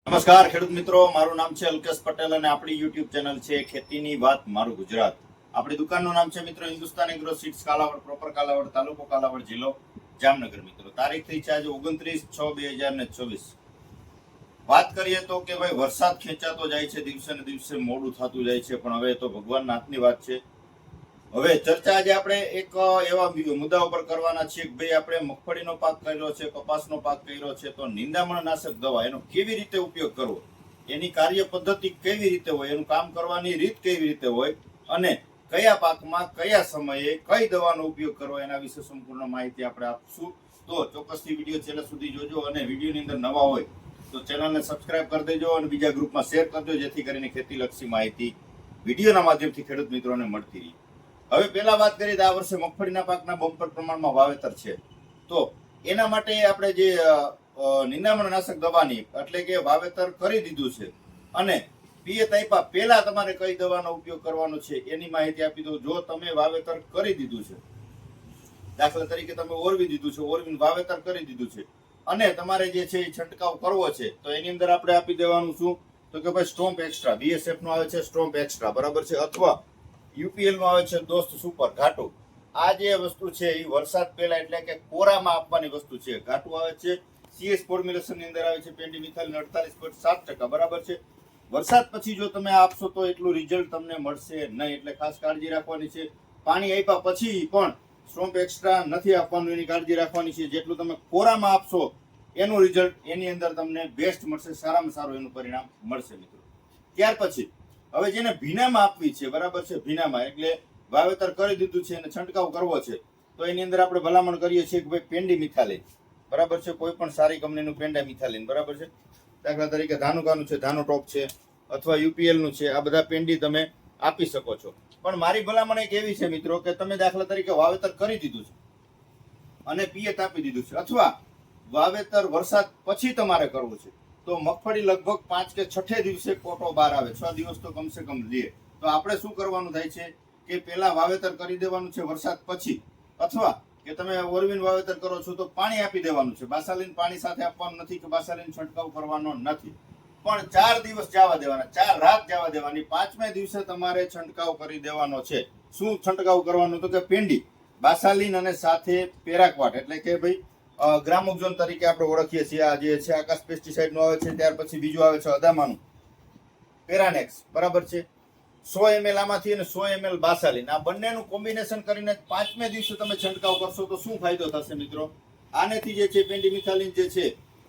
નમસ્કાર ખેડૂત મિત્રો, મારું નામ છે અલ્કેશ પટેલ અને આપણી યુટ્યુબ ચેનલ છે ખેતીની વાત મારું ગુજરાત. આપણી દુકાનનું નામ છે મિત્રો Hindustan agro seeds, Kalavad proper, Kalavad તાલુકો, કાલાવડ જિલ્લો જામનગર. મિત્રો તારીખ થઈ છે આજે 29/6/2024. વાત કરીએ તો કે ભાઈ વરસાદ ખેંચાતો જાય છે, દિવસે ને દિવસે મોડું થતું જાય છે, પણ હવે તો ભગવાનના હાથની વાત છે. હવે ચર્ચા આજે આપણે એક એવા મુદ્દા ઉપર કરવાના છીએ કે ભાઈ આપણે મગફળીનો પાક કર્યો છે, કપાસનો પાક કર્યો છે, તો નિંદામણ નાશક દવા એનો કેવી રીતે ઉપયોગ કરવો, એની કાર્ય પદ્ધતિ કેવી રીતે હોય, એનું કામ કરવાની રીત કેવી રીતે હોય અને કયા પાકમાં કયા સમયે કઈ દવાનો ઉપયોગ કરવો એના વિશે સંપૂર્ણ માહિતી આપણે આપશું. તો ચોક્કસથી વિડીયો છેલ્લે સુધી જોજો અને વિડીયોની અંદર નવા હોય તો ચેનલને સબસ્ક્રાઇબ કરી દેજો અને બીજા ગ્રુપમાં શેર કરજો, જેથી કરીને ખેતીલક્ષી માહિતી વિડીયોના માધ્યમથી ખેડૂત મિત્રોને મળતી રહે. હવે પહેલા વાત કરીએ તો આ વર્ષે મગફળીના પાકના બમ્પર પ્રમાણમાં વાવેતર છે, તો એના માટે આપણે જે નિંદામણ નાશક દવાની એટલે કે વાવેતર કરી દીધું છે અને પિયત આપ્યા પહેલા તમારે કઈ દવાનો ઉપયોગ કરવાનો છે એની માહિતી આપી દઉં. જો તમે વાવેતર કરી દીધું છે, દાખલા તરીકે તમે ઓરવી દીધું છે, ઓરવીને વાવેતર કરી દીધું છે અને તમારે જે છે એ છંટકાવ કરવો છે, તો એની અંદર આપણે આપી દેવાનું શું તો કે ભાઈ સ્ટ્રોમ્પ એક્સ્ટ્રા, BSF નો આવે છે સ્ટ્રોમ્પ એક્સ્ટ્રા, બરાબર છે, અથવા UPL નું આવે છે દોસ્ત સુપર ઘાટું. આ જે વસ્તુ છે એ વરસાદ પહેલા એટલે કે કોરામાં આપવાની વસ્તુ છે. ઘાટું આવે છે CS ફોર્મ્યુલેશન ની અંદર આવે છે પેન્ડીમિથાઇલ 48.7%, બરાબર છે. વરસાદ પછી જો તમે આપશો તો એટલું રિઝલ્ટ તમને મળશે નહીં, એટલે ખાસ કાળજી રાખવાની છે. પાણી આપ્યા પછી પણ સ્ટ્રોમ્પ એક્સ્ટ્રા નથી આપવાનું, એની કાળજી રાખવાની છે. જેટલું તમે કોરામાં આપશો એનું રિઝલ્ટ એની અંદર તમને બેસ્ટ મળશે, સારામાં સારું એનું પરિણામ મળશે મિત્રો. ત્યાર પછી હવે જેને ભીનામાં આપવી છે, બરાબર છે, ભીનામાં એટલે વાવેતર કરી દીધું છે અને છંટકાવ કરવો છે, તો એની અંદર આપણે ભલામણ કરીએ છીએ કે ભાઈ પેન્ડીમિથાલિન, બરાબર છે, કોઈ પણ સારી કંપનીનું પેન્ડામિથાલિન, બરાબર છે. દાખલા તરીકે ધાનુકાનું છે, ધાનો ટોપ છે, અથવા UPL નું છે, આ બધા પેન્ડી તમે આપી શકો છો. પણ મારી ભલામણ એક એવી છે મિત્રો કે તમે દાખલા તરીકે વાવેતર કરી દીધું છે અને પિયત આપી દીધું છે, અથવા વાવેતર વરસાદ પછી તમારે કરવું છે, તો મગફળી લગભગ 5 કે 6 દિવસે કોટો બહાર આવે, 6 દિવસ તો કમસે કમ લે. તો આપણે શું કરવાનું થાય છે કે પેલા વાવેતર કરી દેવાનું છે વરસાદ પછી, અથવા કે તમે ઓરવીન વાવેતર કરો છો તો પાણી આપી દેવાનું છે. બાસાલીન પાણી સાથે આપવાનું નથી કે બાસાલીન છંટકાવ કરવાનો નથી, પણ 4 દિવસ જવા દેવાના, 4 રાત જવા દેવાની. 5મે દિવસે તમારે છંટકાવ કરી દેવાનો છે. શું છંટકાવ કરવાનો તો કે પેન્ડી, બાસાલીન અને સાથે પેરાક્વાટ એટલે કે ભાઈ ગ્રામોક્ઝોન તરીકે આપણે ઓળખીએ છીએ. આ જે છે આકાશ પેસ્ટિસાઇડ નું આવે છે, ત્યાર પછી બીજું આવે છે અદામાનું પેરાનેક્સ, બરાબર છે. 100 ml આમાંથી અને 100 ml બાસાલીન, આ બંનેનું કોમ્બિનેશન કરીને 5મે દિવસે તમે છંટકાવ કરશો તો શું ફાયદો થશે મિત્રો? આનેથી જે છે પેન્ડીમિથાલિન જે છે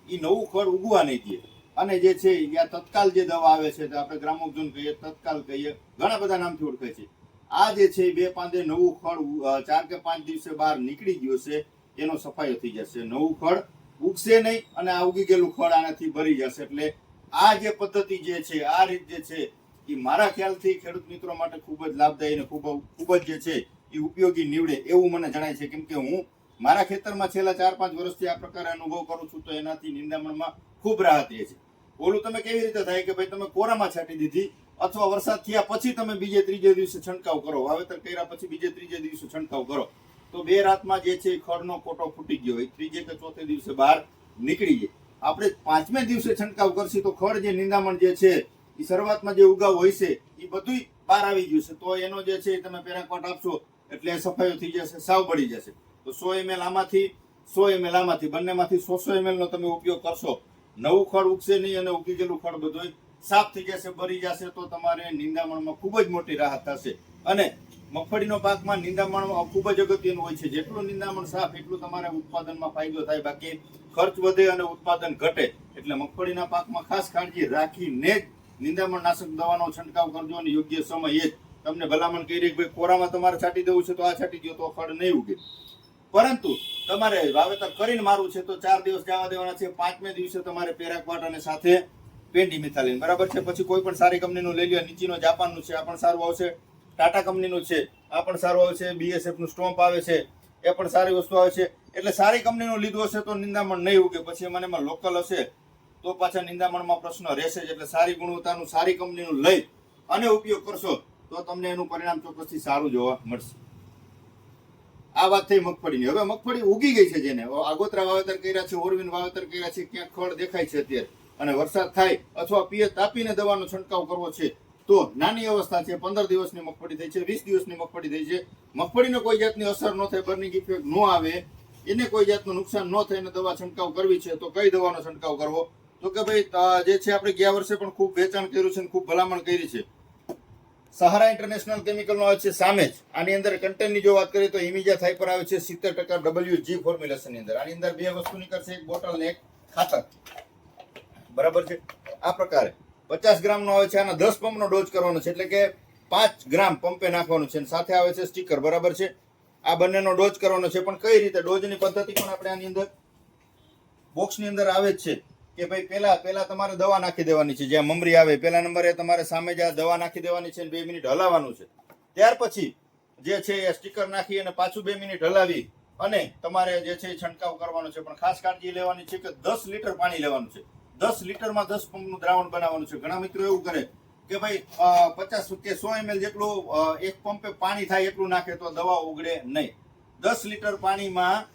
એ નવું ખડ ઉગવા નહીં દે, અને જે છે આ તત્કાલ જે દવા આવે છે આપણે ગ્રામોક્ઝોન કહીએ, તત્કાલ કહીએ, ઘણા બધા નામથી ઓળખાય છે. આ જે છે 2 પાંદે નવું ખડ 4 કે 5 દિવસે બહાર નીકળી ગયું છે, એનો સફાયો થઈ જશે, નવું ખડ ઉગશે નહીં અને આ ઉગી ગયેલું ખડ આનાથી ભરી જશે. એટલે આ જે પદ્ધતિ જે છે, આ રીત જે છે એ મારા ખ્યાલથી ખેડૂત મિત્રો માટે ખૂબ જ લાભદાયી અને ખૂબ જ જે છે એ ઉપયોગી નીવડે એવું મને જણાય છે. કેમ કે હું મારા ખેતરમાં છેલ્લા 4-5 વર્ષથી આ પ્રકારે અનુભવ કરું છું, તો એનાથી નિંદામણમાં ખૂબ રાહત રહે છે. ઓલું તમે કેવી રીતે થાય કે ભાઈ તમે કોરામાં છાંટી દીધી, અથવા વરસાદ થયા પછી તમે બીજે ત્રીજે દિવસે છંટકાવ કરો, વાવેતર કર્યા પછી બીજે ત્રીજે દિવસે છંટકાવ કરો, તો 2 રાતમાં જે છે ખડનો કોટો ફૂટી ગયો હોય, ત્રીજે કે ચોથે દિવસે બહાર નીકળી જાય. આપણે 5મે દિવસે છંટકાવ કરશી તો ખડ જે નિંદામણ જે છે એ શરૂઆતમાં જે ઉગાવ હોય છે એ બધું બહાર આવી ગયું છે, તો એનો જે છે તમે પેરાક્વાટ આપશો એટલે સફાયો થઈ જશે, સાવ બળી જશે. તો 100 ml આમાંથી 100 ml આમાંથી બંનેમાંથી 100 ml નો તમે ઉપયોગ કરશો, નવું ખડ ઉગશે નહીં અને ઉગી ગયેલું ખડ બધું સાફ થઈ જશે, ભરી જશે, તો તમારે નિંદામણમાં ખૂબ જ મોટી રાહત થશે. અને મગફળીનો પાકમાં નિંદામણ ખૂબ જ અગત્યનું હોય છે. જેટલું નિંદામણ સાફ એટલું તમારે ઉત્પાદનમાં ફાયદો થાય, બાકી ખર્ચ વધે અને ઉત્પાદન ઘટે. એટલે મગફળીના પાકમાં ખાસ કાળજી રાખીને જ નિંદામણ નાશક દવાનો છંટકાવ કરજો અને યોગ્ય સમયે જ. તમને ભલામણ કરી કે ભાઈ કોરામાં તમારે છાંટી દેવું છે તો આ છાંટી દો તો ખડ નહીં ઉગે, પરંતુ તમારે વાવેતર કરીને મારવું છે તો 4 દિવસ જવા દેવાના છે. 5મે દિવસે તમારે પેરાક્વાટ અને સાથે પેન્ડીમિથાલિન, બરાબર છે. પછી કોઈ પણ સારી કંપનીનું લઈ લો, નીચીનો જાપાનનું છે, આ પણ સારું આવશે. ટાટા કંપનીનું છે, આ પણ સારું આવે છે. BSF નું સ્ટોમ્પ આવે છે, એ પણ સારી વસ્તુ આવે છે. એટલે સારી કંપનીનું લીધું હશે તો નિંદામણ નહીં ઉગે. પછી એમાં લોકલ હશે તો પાછા નિંદામણમાં પ્રશ્ન રહેશે જ. એટલે સારી ગુણવત્તાનું સારી કંપનીનું લઈ અને ઉપયોગ કરશો તો તમને એનું પરિણામ ચોક્કસથી સારું જોવા મળશે. આ વાત થઈ મગફળીની. હવે મગફળી ઉગી ગઈ છે, જેને આગોતરા વાવેતર કર્યા છે, ઓરવીન વાવેતર કર્યા છે, ક્યાંક ખડ દેખાય છે અત્યારે, અને વરસાદ થાય અથવા પિયત આપીને દવાનો છંટકાવ કરવો છે તો નાની અવસ્થા છે, 15 દિવસની મગફળી થઈ છે, 20 દિવસની મગફળી થઈ છે, મગફળીને કોઈ જાતની અસર ન થાય, બર્નિંગ ઇફેક્ટ ન આવે, એને કોઈ જાતનું નુકસાન ન થઈને દવા છંટકાવ કરવી છે તો કઈ દવાનો છંટકાવ કરવો? તો કે ભાઈ જે છે આપણે ગયા વર્ષે પણ ખૂબ વેચાણ કર્યું છે અને ખૂબ ભલામણ કરી છે. સહારા ઇન્ટરનેશનલ કેમિકલનો આવે છે સામેજ. આની અંદર કન્ટેન્ટની જો વાત કરીએ તો ઇમિજા થાઇપર આવે છે 70% WG ફોર્મ્યુલેશનની અંદર. આની અંદર બે વસ્તુ નીકળશે, એક બોટલ ને એક ખાતર. બરાબર છે. આ પ્રકારે 50 ગ્રામનો આવે છે. આના 10 પંપનો ડોઝ કરવાનો છે, એટલે કે 5 ગ્રામ પંપે નાખવાનું છે. સાથે આવે છે સ્ટીકર. બરાબર છે. આ બંનેનો ડોઝ કરવાનો છે. પણ કઈ રીતે ડોઝની પદ્ધતિ પણ આપણે આની અંદર બોક્સની અંદર આવે જ છે કે ભાઈ પહેલા તમારે દવા નાખી દેવાની છે. જ્યાં મમરી આવે પહેલા નંબરે તમારે સામે જ દવા નાખી દેવાની છે, 2 મિનિટ હલાવવાનું છે. ત્યાર પછી જે છે એ સ્ટીકર નાખી અને પાછું 2 મિનિટ હલાવી અને તમારે જે છે એ છંટકાવ કરવાનો છે. પણ ખાસ કાળજી લેવાની છે કે 10 લીટર પાણી લેવાનું છે. 10 લીટરમાં 10 પંપનું દ્રાવણ બનાવવાનું છે. ઘણા મિત્રો એવું કરે કે ભાઈ 50 કે 100 ml જેટલું એક પંપે પાણી થાય એટલું નાખે તો દવા ઉગડે નહીં. 10 લીટર પાણીમાં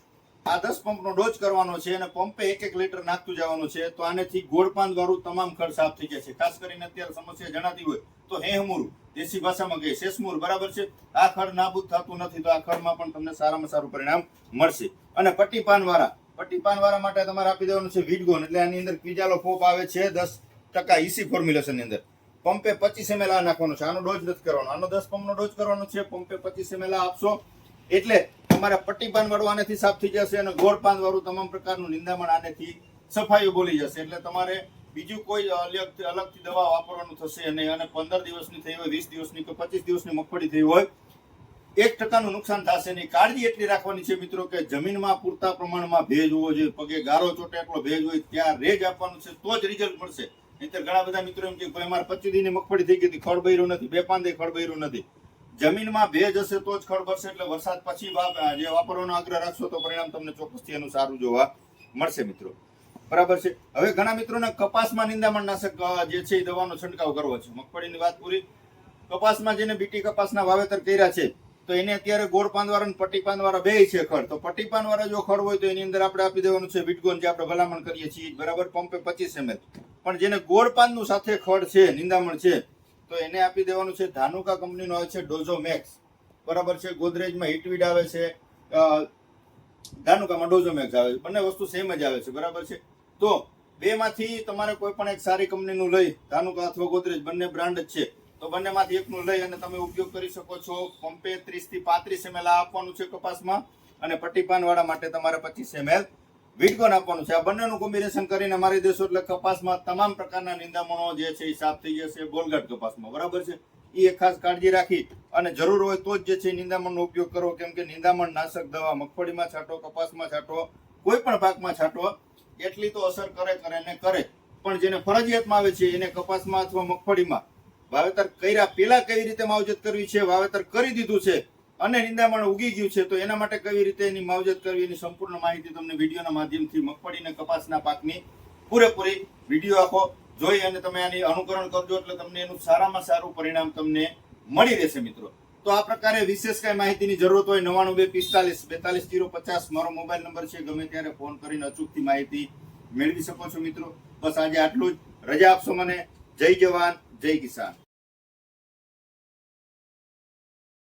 આ 10 પંપનો ડોઝ કરવાનો છે અને પંપે 1-1 લીટર નાખતું જવાનું છે. તો આનેથી ગોળપાન વાળું તમામ ખડ સાફ થઈ જાય છે. ખાસ કરીને અત્યારે સમસ્યા જણાતી હોય તો હેહમૂર, દેશી ભાષામાં કહીએ શેષમૂર. બરાબર છે. આ ખડ નાબૂદ થતું નથી, તો આ ખડમાં પણ તમને સારામાં સારું પરિણામ મળશે. અને પટ્ટી પાનવાળા માટે તમારે આપી દેવાનું છે વીડગોન. એટલે આની અંદર ક્વિજાલો ફોપ આવે છે 10% ઇસી ફોર્મ્યુલેશનની અંદર. પંપે 25 ml આ નાખવાનું છે. આનો ડોઝ નથી કરવાનો. આનો 10 પંપનો ડોઝ કરવાનો છે. પંપે 25 ml આપશો એટલે તમારા પટ્ટી પાન વાળું આનેથી સાફ થઈ જશે અને ગોળ પાન વાળું તમામ પ્રકારનું નિંદામણ આનેથી સફાઈઓ બોલી જશે. એટલે તમારે બીજું કોઈ અલગથી દવા વાપરવાનું થશે નહીં. અને 15 દિવસની થઈ હોય, 20 દિવસની કે 25 દિવસની મગફળી થઈ હોય, 1% નુકસાન થશે નહીં. કાળજી એટલી રાખવાની છે મિત્રો કે જમીનમાં પૂરતા પ્રમાણમાં ભેજ હોવો જોઈએ. પગે ગારો ચોટે એટલો ભેજ હોય ત્યાં રેજ આપવાનું છે, તો જ રિઝલ્ટ મળશે. નહીંતર ઘણા બધા મિત્રો એમ કે ભાઈ અમારે 25 દિનની મગફળી થઈ ગઈ હતી, ખડ બૈરું નથી, 2 પાંદે ખડ બૈરું નથી. જમીનમાં ભેજ હશે તો જ ખડ ભરશે. એટલે વરસાદ પછી જે વાપરવાનો આગ્રહ રાખશો તો પરિણામ તમને ચોક્કસથી એનું સારું જોવા મળશે મિત્રો. બરાબર છે. હવે ઘણા મિત્રોને કપાસમાં નિંદામણ નાશક જે છે એ દવાનો છંટકાવ કરવો છે. મગફળીની વાત પૂરી. કપાસમાં જેને બીટી કપાસના વાવેતર કર્યા છે તો એને અત્યારે ગોળ પાંદવાળા અને પટ્ટી પાંદવાળા બે છે ખડ. તો પટ્ટી પાંદવાળા જો ખડ હોય તો એની અંદર આપણે આપી દેવાનું છે વીટગોન, જે આપણે ભલામણ કરીએ છીએ. બરાબર. પંપે 25 ml. પણ જેને ગોળ પાનનું સાથે ખડ છે, નિંદામણ છે, તો એને આપી દેવાનું છે ધાનુકા કંપનીનો આવે છે ડોઝો મેક્સ. બરાબર છે. ગોદરેજમાં હિટવીડ આવે છે, ધાનુકામાં ડોઝો મેક્સ આવે છે. બંને વસ્તુ સેમ જ આવે છે. બરાબર છે. તો બેમાંથી તમારે કોઈ પણ એક સારી કંપનીનું લઈ, ધાનુકા અથવા ગોદરેજ બંને બ્રાન્ડ જ છે, તો બંનેમાંથી એકનું લઈ અને તમે ઉપયોગ કરી શકો છો. પંપે 30 થી 35 ml આપવાનું છે કપાસમાં અને પટ્ટી પાનવાળા માટે તમારે 25 ml વીટગોન આપવાનું છે. આ બંનેનું કોમ્બિનેશન કરીને મારી દેશો એટલે કપાસમાં તમામ પ્રકારના નિંદામણો જે છે એ સાફ થઈ જશે. બોલગાટ કપાસમાં. બરાબર છે. એ એક ખાસ કાળજી રાખી અને જરૂર હોય તો જ જે છે નિંદામણનો ઉપયોગ કરો. કેમ કે નિંદામણ નાશક દવા મગફળીમાં છાંટો, કપાસમાં છાંટો, કોઈ પણ પાકમાં છાંટો, એટલી તો અસર કરે ને કરે. પણ જેને ફરજિયાતમાં આવે છે એને કપાસમાં અથવા મગફળીમાં વાવેતર કર્યા પહેલા કેવી રીતે માવજત કરવી છે, વાવેતર કરી દીધું છે અને નિંદામણ ઉગી ગયું છે તો એના માટે કેવી રીતે એની માવજત કરવી, એની સંપૂર્ણ માહિતી તમને વિડીયોના માધ્યમથી મગફળી અને કપાસના પાકની પૂરેપૂરી વિડીયો આખો જોઈ અને તમે આની અનુકરણ કરજો એટલે તમને એનું સારામાં સારું પરિણામ તમને મળી રહેશે મિત્રો. તો આ પ્રકારે વિશેષ કઈ માહિતીની જરૂરત હોય 9245 42050 મારો મોબાઈલ નંબર છે. ગમે ત્યારે ફોન કરીને અચૂકથી માહિતી મેળવી શકો છો મિત્રો. બસ આજે આટલું જ. રજા આપશો મને. જય જવાન, જય કિસાન.